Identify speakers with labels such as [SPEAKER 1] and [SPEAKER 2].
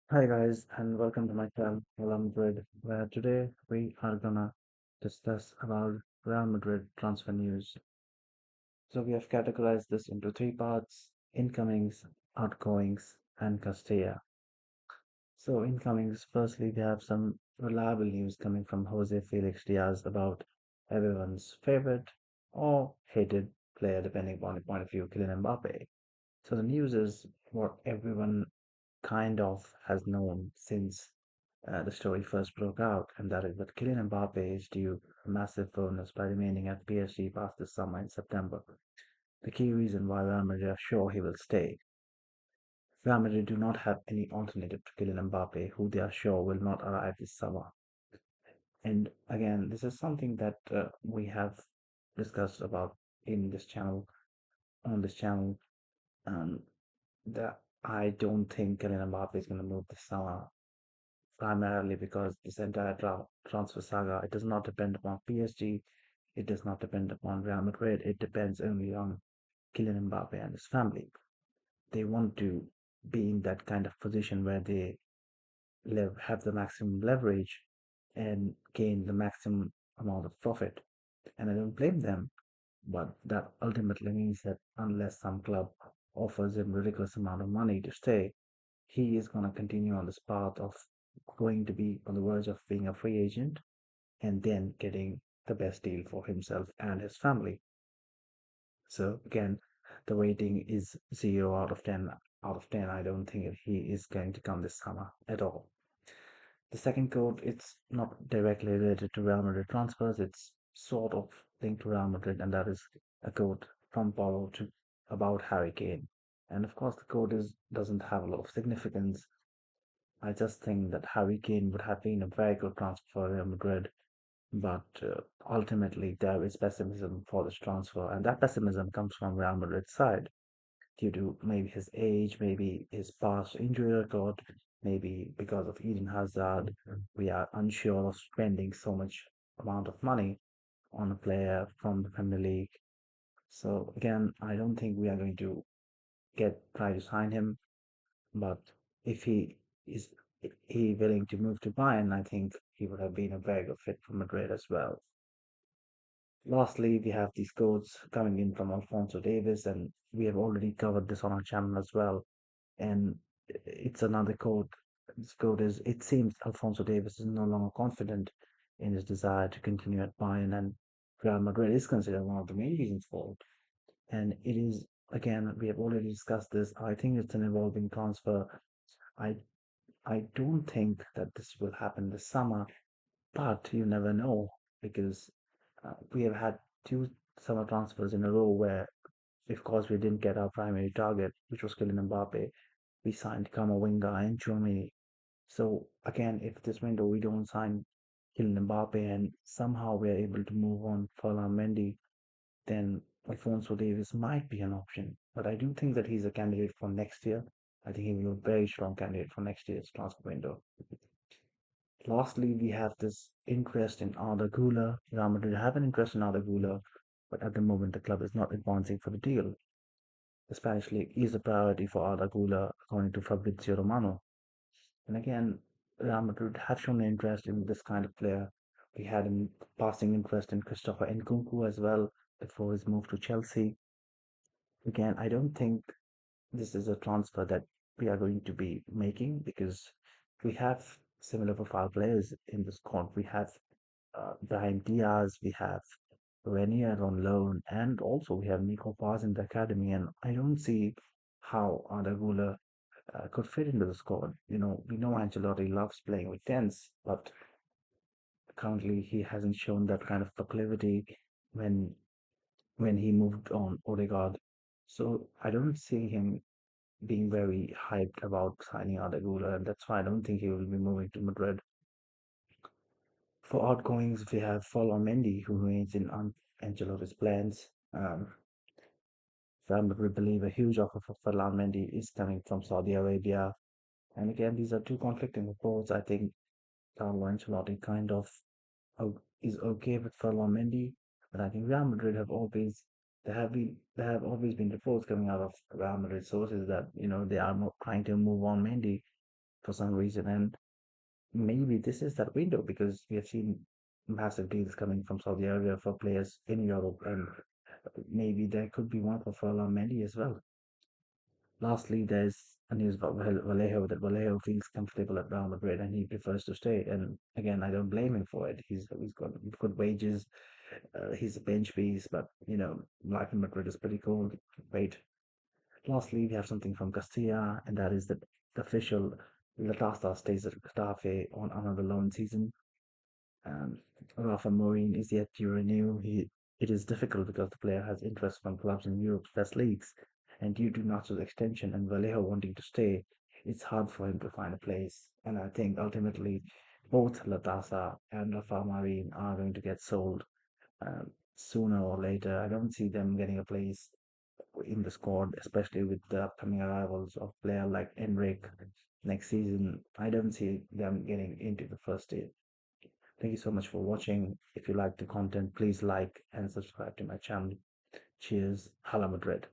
[SPEAKER 1] Hi guys, and welcome to my channel, Ferland Mendy, where today we are gonna discuss about Real Madrid transfer news. So we have categorized this into three parts: incomings, outgoings, and Castilla. So incomings, firstly, we have some reliable news coming from Jose Felix Diaz about everyone's favorite or hated player, depending upon the point of view, Kylian Mbappe. So the news is what everyone kind of has known since the story first broke out, and that is that Kylian Mbappe is due a massive bonus by remaining at PSG past this summer in September. The key reason why Real Madrid are sure he will stay. Real Madrid do not have any alternative to Kylian Mbappe, who they are sure will not arrive this summer. And again, this is something that we have discussed about in this channel, on this channel, um, that I don't think Kylian Mbappe is going to move this summer primarily because this entire transfer saga, it does not depend upon PSG, it does not depend upon Real Madrid, it depends only on Kylian Mbappe and his family. They want to be in that kind of position where they have the maximum leverage and gain the maximum amount of profit. And I don't blame them, but that ultimately means that unless some club offers him ridiculous amount of money to stay, he is going to continue on this path of going to be on the verge of being a free agent and then getting the best deal for himself and his family. So again, the rating is 0 out of 10 out of 10. I don't think he is going to come this summer at all. The second code, it's not directly related to Real Madrid transfers. It's sort of linked to Real Madrid, and that is a code from Paulo to about Harry Kane. And of course, the code doesn't have a lot of significance. I just think that Harry Kane would have been a very good transfer for Real Madrid, but ultimately there is pessimism for this transfer, and that pessimism comes from Real Madrid's side due to maybe his age, maybe his past injury record, maybe because of Eden Hazard. We are unsure of spending so much amount of money on a player from the Premier League. So again, I don't think we are going to get try to sign him. But if is he willing to move to Bayern, I think he would have been a very good fit for Madrid as well. Lastly, we have these codes coming in from Alphonso Davies, and we have already covered this on our channel as well. And it's another code. This code is it seems Alphonso Davies is no longer confident in his desire to continue at Bayern, and Real Madrid is considered one of the main reasons for it. And it is again, we have already discussed this. I think it's an evolving transfer. I I don't think that this will happen this summer, but you never know because we have had two summer transfers in a row where, of course, we didn't get our primary target, which was Kylian Mbappe. We signed Kamavinga and Germany. So again, if this window we don't sign Kylian Mbappe and somehow we are able to move on Ferland Mendy, then Alphonso Davies might be an option. But I do think that he's a candidate for next year. I think he will be a very strong candidate for next year's transfer window. Lastly, we have this interest in Arda Güler. Real Madrid have an interest in Arda Güler, but at the moment the club is not advancing for the deal. The Spanish league is a priority for Arda Güler, according to Fabrizio Romano. And again, Real Madrid have shown interest in this kind of player. We had a passing interest in Christopher Nkunku as well before his move to Chelsea. Again, I don't think this is a transfer that we are going to be making because we have similar profile players in the squad. We have Brahim Diaz, we have Renier on loan, and also we have Nico Paz in the academy. And I don't see how Arda Güler could fit into the squad. We know Ancelotti loves playing with tens, but currently he hasn't shown that kind of proclivity when when he moved on Odegaard. So I don't see him being very hyped about signing Arda Güler, and that's why I don't think he will be moving to Madrid. For outgoings, we have Ferland Mendy, who remains in Ancelotti's plans. Real Madrid believe a huge offer for Ferland Mendy is coming from Saudi Arabia. And again, these are two conflicting reports. I think Carlo Ancelotti kind of is okay with Ferland Mendy, but I think Real Madrid have always there have always been reports coming out of Real Madrid sources that they are not trying to move on Mendy for some reason. And maybe this is that window because we have seen massive deals coming from Saudi Arabia for players in Europe, and maybe there could be one for Ferland Mendy as well. Lastly, there's a news about Vallejo that Vallejo feels comfortable at Real Madrid and he prefers to stay. And again, I don't blame him for it. He's got good wages. He's a bench piece, but life in Madrid is pretty cool. Great. Lastly, we have something from Castilla, and that is that the official Latasta stays at Getafe on another loan season. Um, Rafa Morin is yet to renew. It is difficult because the player has interest from clubs in Europe's best leagues, and due to Nacho's extension and Vallejo wanting to stay, it's hard for him to find a place. And I think ultimately, both Latasa and Rafa Marin are going to get sold sooner or later. I don't see them getting a place in the squad, especially with the upcoming arrivals of player like Enric next season. I don't see them getting into the first team. Thank you so much for watching. If you like the content, please like and subscribe to my channel. Cheers. Hala Madrid.